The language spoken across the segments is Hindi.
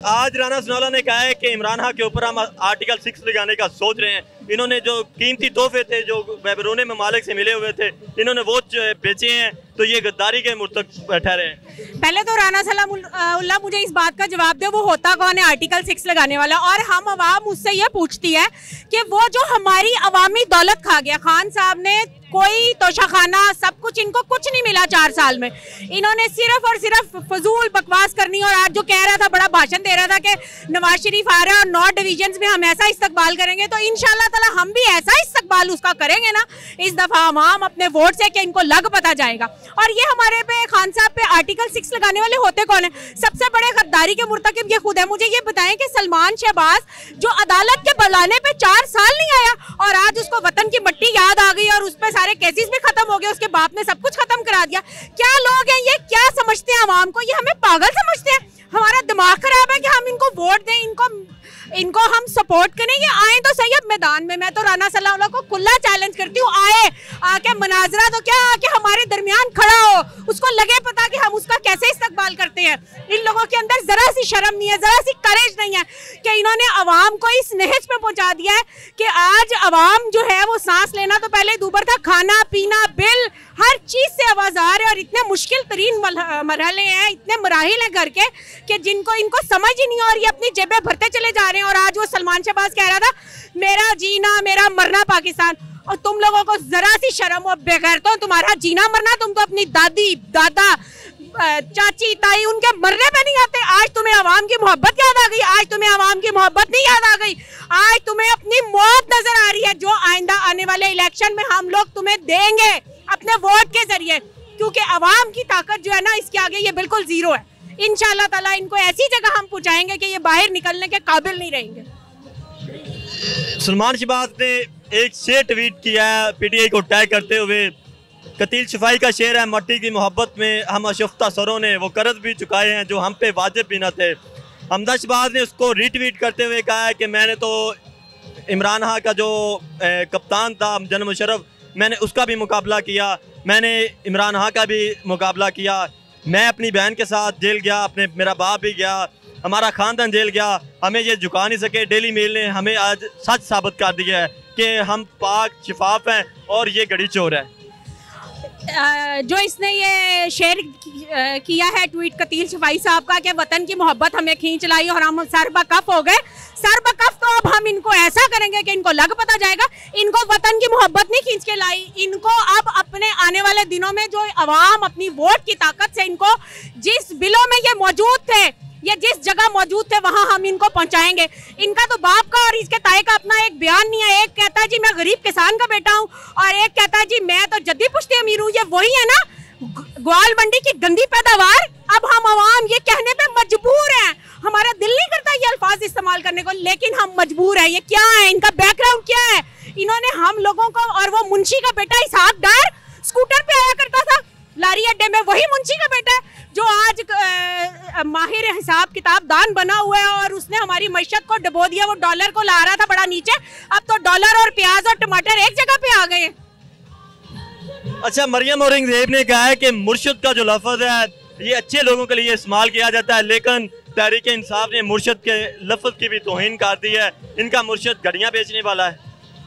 आज राना सनाउल्लाह ने कहा है कि इमरान खान के ऊपर हम आर्टिकल 6 लगाने का सोच रहे हैं। इन्होंने जो कीमती तोहफे थे जो बैरून ममालिक से मिले हुए थे इन्होंने वो बेचे हैं, तो ये गद्दारी के मुर्तकब ठहरे हैं। पहले तो राना सनाउल्लाह मुझे इस बात का जवाब दे, वो होता कौन है आर्टिकल 6 लगाने वाला? और हम अवाम उससे ये पूछती है कि वो जो हमारी अवामी दौलत खा गया, खान साहब ने कोई तोशाखाना सब कुछ, इनको कुछ नहीं मिला 4 साल में। इन्होंने सिर्फ और सिर्फ फजूल बकवास करनी। और आज जो कह रहा था, बड़ा भाषण दे रहा था कि नवाज शरीफ आ रहा है और 9 डिवीजन में हम ऐसा इस्तकबाल करेंगे, तो इंशाल्लाह ताला हम भी ऐसा इस्तकबाल उसका करेंगे ना इस दफा हम अपने वोट से, कि इनको लग पता जाएगा। और ये हमारे पे खान साहब पे आर्टिकल 6 लगाने वाले होते कौन है? सबसे बड़े गद्दारी के मुर्तकिब ये खुद है। मुझे ये बताएं कि सलमान शहबाज जो अदालत के बुलाने पे 4 साल नहीं आया और आज उसको वतन की मट्टी याद आ गई और उस पर सारे केसेस भी खत्म हो गए, उसके बाप ने सब कुछ खत्म करा दिया। क्या लोग हैं ये? क्या समझते हैं आवाम को? ये हमें पागल समझते हैं? हमारा दिमाग खराब है कि हम इनको वोट दें, इनको हम सपोर्ट करें? ये आए तो सही अब मैदान में। मैं तो राना सनाउल्लाह को खुला चैलेंज करती हूँ, आके मुनाजरा तो क्या, आके हमारे दरमियान खड़ा हो, उसको लगे पता कि हम उसका कैसे इस्तकबाल करते हैं। इन लोगों के अंदर जरा सी शर्म नहीं है, जरा सी करेज नहीं है कि इन्होंने अवाम को इस नहज पे पहुंचा दिया है कि आज अवाम जो है वो सांस लेना तो पहले दूबर था, खाना पीना बिल हर चीज से आवाज़ार है। और इतने मुश्किल तरीन मरहले हैं, इतने मराहिल हैं घर के कि जिनको इनको समझ ही नहीं, और ये अपनी जेबें भरते चले जा रहे हैं। और आज वो सलमान शहबाज कह रहा था मेरा जीना मेरा मरना पाकिस्तान, और तुम लोगों को जरा सी शर्म हो बगैर तो तुम्हारा जीना मरना, तुम तो अपनी दादी दादा चाची ताई उनके मरने पे नहीं आते। आज तुम्हें आवाम की मोहब्बत याद आ गई? आज तुम्हें आवाम की मोहब्बत नहीं याद आ गई? आज तुम्हें अपनी मौत नजर आ रही है जो आइंदा आने वाले इलेक्शन में हम लोग तुम्हें देंगे अपने वोट के जरिए, क्योंकि अवाम की ताकत जो है ना इसके आगे ये बिल्कुल जीरो है। इंशाल्लाह ताला इनको ऐसी जगह हम पहुंचाएंगे कि ये बाहर निकलने के काबिल नहीं रहेंगे। सलमान शहबाज ने एक शेर ट्वीट किया है पीटीआई को टैग करते हुए, कतील शफाई का शेर है, मट्टी की मोहब्बत में हम अशुफ्ता सरों ने वो कर्ज भी चुकाए हैं जो हम पे वाजिब भी न थे। हमदा शहबाज ने उसको रीट्वीट करते हुए कहा है कि मैंने तो इमरान खान का जो कप्तान था जनरल मुशर्रफ, मैंने उसका भी मुकाबला किया, मैंने इमरान खान का भी मुकाबला किया, मैं अपनी बहन के साथ जेल गया, मेरा बाप भी गया, हमारा खानदान जेल गया, हमें ये झुका नहीं सके। डेली मेल ने हमें आज सच साबित कर दिया है कि हम पाक शिफाफ हैं और ये गड़ी चोर है। जो इसने ये शेयर किया है ट्वीट कतील शफाई साहब का कि वतन की मोहब्बत हमें खींच लाई और हम सरबकफ हो गए, सरबकफ तो अब हम इनको ऐसा करेंगे कि इनको लग पता जाएगा। इनको वतन की मोहब्बत नहीं खींच के लाई, इनको अब अपने आने वाले दिनों में जो अवाम अपनी वोट की ताकत से इनको जिस बिलों में ये मौजूद थे, ये जिस जगह मौजूद थे वहां हम इनको पहुंचाएंगे। इनका तो बाप का और इसके ताए का अपना एक बयान नहीं है। एक कहता है जी मैं गरीब किसान का बेटा हूं और एक कहता है जी मैं तो जद्दी पुश्ती अमीर हूं। ये वही है ना ग्वाल मंडी की गंदी पैदावार। अब हम अवाम ये कहने पे मजबूर हैं, हमारा दिल नहीं करता ये अल्फाज इस्तेमाल करने को, लेकिन हम मजबूर हैं। ये क्या है, इनका बैकग्राउंड क्या है? इन्होंने हम लोगों को, और वो मुंशी का बेटा इसहाक डार स्कूटर पे आया करता था लारी अड्डे में, वही मुंशी का बेटा है जो आज माहिर हिसाब किताब दान बना हुआ है और उसने हमारी मईशत को डबो दिया। वो डॉलर को ला रहा था बड़ा नीचे, अब तो डॉलर और प्याज और टमाटर एक जगह पे आ गए। अच्छा, मरियम औरंगजेब ने कहा है कि मुर्शिद का जो लफ्ज है ये अच्छे लोगों के लिए इस्तेमाल किया जाता है, लेकिन तहरीक इंसाफ ने मुर्शिद के लफ्ज की भी तौहीन कर दी है। इनका मुर्शिद घड़ियां बेचने वाला है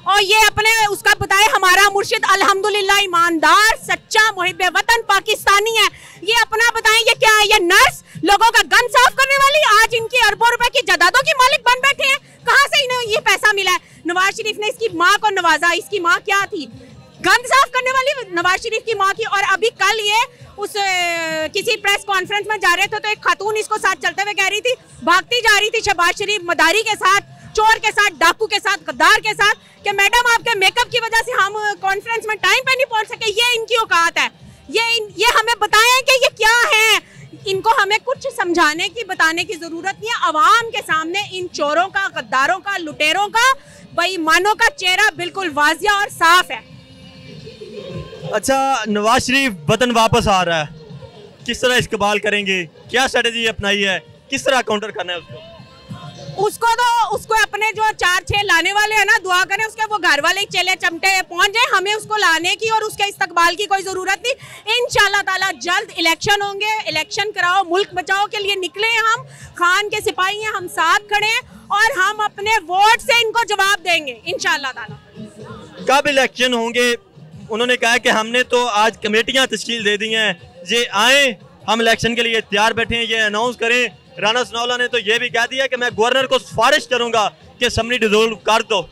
और ये अपने उसका बताए हमारा मुर्शिद अल्हम्दुलिल्लाह ईमानदार सच्चा मुहिब्बे वतन पाकिस्तानी है। ये अपना बताएं ये क्या है? ये नर्स लोगों का गन साफ करने वाली आज इनकी अरबों रुपए की जायदादों की मालिक बन बैठे हैं। कहाँ से इन्हें ये पैसा मिला है? नवाज शरीफ ने इसकी माँ को नवाजा। इसकी माँ क्या थी? गन साफ करने वाली नवाज शरीफ की माँ की। और अभी कल ये उस किसी प्रेस कॉन्फ्रेंस में जा रहे थे तो एक खातून इसको साथ चलते हुए कह रही थी, भागती जा रही थी शहबाज शरीफ मदारी के साथ, चोर के साथ, डाकू के साथ, गद्दार के साथ, कि मैडम आपके मेकअप की वजह से हम कॉन्फ्रेंस में टाइम पे नहीं पहुंच सके। ये इनकी औकात है। ये हमें बताएं कि ये क्या है। इनको हमें कुछ समझाने की बताने की जरूरत नहीं है। अवाम के सामने इन चोरों का, गद्दारों का, लुटेरों का, बेईमानों का चेहरा बिल्कुल वाजिया और साफ है। अच्छा, नवाज शरीफ वतन वापस आ रहा है, किस तरह इस्तेमाल करेंगे? क्या स्ट्रेटेजी अपनाई है? किस तरह काउंटर करना है उसको? उसको अपने जो 4-6 लाने वाले हैं ना, दुआ करें उसके वो घर वाले चले चमटे पहुंच जाए, हमें उसको लाने की और उसके इस्तकबाल की कोई ज़रूरत नहीं। इंशाल्लाह ताला जल्द इलेक्शन होंगे, इलेक्शन कराओ, मुल्क बचाओ के लिए निकले हम, खान के सिपाही हैं, हम साथ खड़े हैं और हम अपने वोट से इनको जवाब देंगे इंशाल्लाह ताला। कब इलेक्शन होंगे? उन्होंने कहा कि हमने तो आज कमेटियाँ तश्कील दे दी हैं, ये आए, हम इलेक्शन के लिए तैयार बैठे हैं, ये अनाउंस करें। राना सनाउल्लाह ने तो ये भी कह दिया कि मैं गवर्नर को सिफारिश करूंगा कि असेंबली डिसॉल्व कर दो।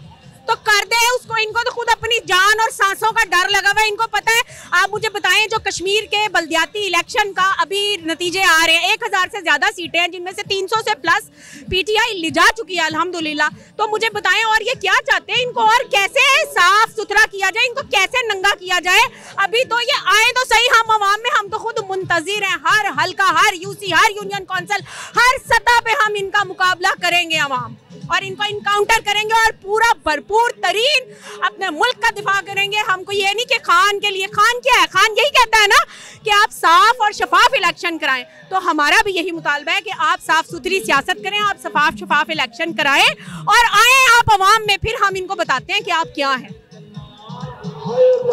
तो कर दे उसको, इनको तो खुद अपनी जान और सांसों का डर लगा हुआ है, इनको पता है। आप मुझे बताएं, जो कश्मीर के बल्दियाती इलेक्शन का अभी नतीजे आ रहे हैं, 1000 से ज्यादा सीटें हैं, जिनमें से 300 से प्लस पीटीआई ले जा चुकी है अल्हम्दुलिल्लाह। तो मुझे बताएं, और ये क्या चाहते हैं, इनको और कैसे साफ सुथरा किया जाए, इनको कैसे नंगा किया जाए। अभी तो ये आए तो सही हम अवाम में, हम तो खुद मुंतजिर हैं। हर हल्का, हर यूसी, हर यूनियन काउंसिल, हर सतह पे हम इनका मुकाबला करेंगे अवाम, और इनको इनकाउंटर करेंगे और पूरा भरपूर तरीन अपने मुल्क का दिफा करेंगे। हमको ये नहीं कि खान के लिए, खान क्या है, खान यही कहता है ना कि आप साफ और शफाफ इलेक्शन कराएं। तो हमारा भी यही मुतालबा है कि आप साफ सुथरी सियासत करें, आप शफाफ इलेक्शन कराएं और आए आप अवाम में, फिर हम इनको बताते हैं कि आप क्या हैं।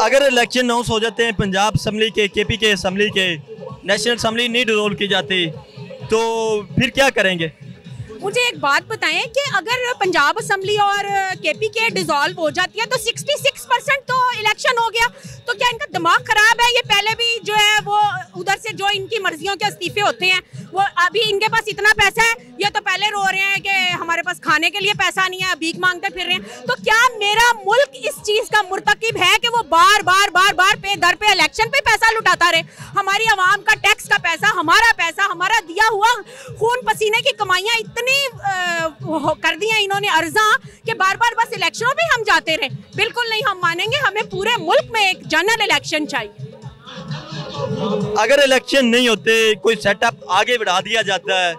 अगर इलेक्शन अनाउंस हो जाते हैं पंजाब असम्बली के, केपी के असम्बली के, नेशनल असम्बली नहीं डिसॉल्व की जाती, तो फिर क्या करेंगे? मुझे एक बात बताएं कि अगर पंजाब असम्बली और केपी के डिसॉल्व हो जाती है तो 66% तो इलेक्शन हो गया। तो क्या इनका दिमाग खराब है? ये पहले भी जो है वो उधर से जो इनकी मर्जियों के इस्तीफे होते हैं, वो अभी इनके पास इतना पैसा है, ये तो पहले रो रहे हैं कि हमारे पास खाने के लिए पैसा नहीं है, भीख मांगते फिर रहे हैं। तो क्या मेरा मुल्क इस चीज़ का मुर्तकिब है कि वो बार बार पे दर पे इलेक्शन पे पैसा लुटाता रहे? हमारी आवाम का टैक्स का पैसा, हमारा पैसा, हमारा दिया हुआ खून पसीने की कमाइयाँ इतनी कर दी हैं इन्होंने अर्जा कि बार बार बस इलेक्शनों पे हम जाते रहे। बिल्कुल नहीं, हम मानेंगे, हमें पूरे मुल्क में एक जनरल इलेक्शन चाहिए। अगर इलेक्शन नहीं होते, कोई सेटअप आगे बढ़ा दिया जाता है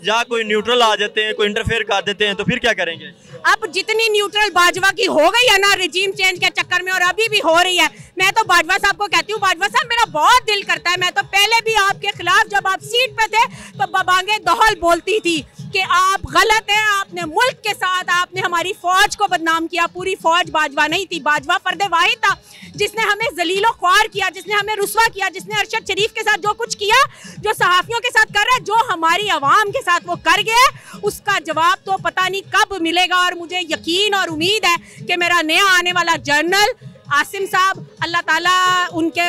या कोई न्यूट्रल आ जाते हैं, कोई इंटरफेयर कर देते हैं, तो फिर क्या करेंगे? अब जितनी न्यूट्रल बाजवा की हो गई है ना रिजीम चेंज के चक्कर में, और अभी भी हो रही है, मैं तो बाजवा साहब को कहती हूँ, बाजवा साहब मेरा बहुत दिल करता है, मैं तो पहले भी आपके खिलाफ जब आप सीट पे थे तो बबांगे दोहल बोलती थी कि आप गलत हैं, आपने मुल्क के साथ, आपने हमारी फौज को बदनाम किया। पूरी फौज बाजवा नहीं थी, बाजवा फर्द वाहिद था जिसने हमें जलीलो ख्वार किया, जिसने हमें रुस्वा किया, जिसने अरशद शरीफ के साथ जो कुछ किया, जो सहाफियों के साथ कर रहा है, जो हमारी आवाम के साथ वो कर गया, उसका जवाब तो पता नहीं कब मिलेगा। और मुझे यकीन और उम्मीद है कि मेरा नया आने वाला जनरल आसिम साहब, अल्लाह ताला उनके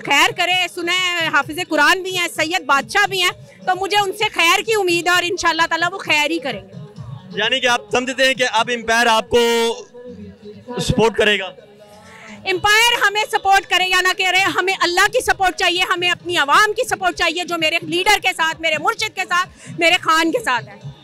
खैर करे, सुने हाफिज़ कुरान भी हैं, सैयद बादशाह भी हैं, तो मुझे उनसे खैर की उम्मीद है और इंशाल्लाह ताला वो खैर ही करेंगे। यानी कि आप समझते हैं कि अब एम्पायर आपको सपोर्ट करेगा? एम्पायर हमें सपोर्ट करे या ना करे, हमें अल्लाह की सपोर्ट चाहिए, हमें अपनी आवाम की सपोर्ट चाहिए, जो मेरे लीडर के साथ, मेरे मुर्शिद के साथ, मेरे खान के साथ है।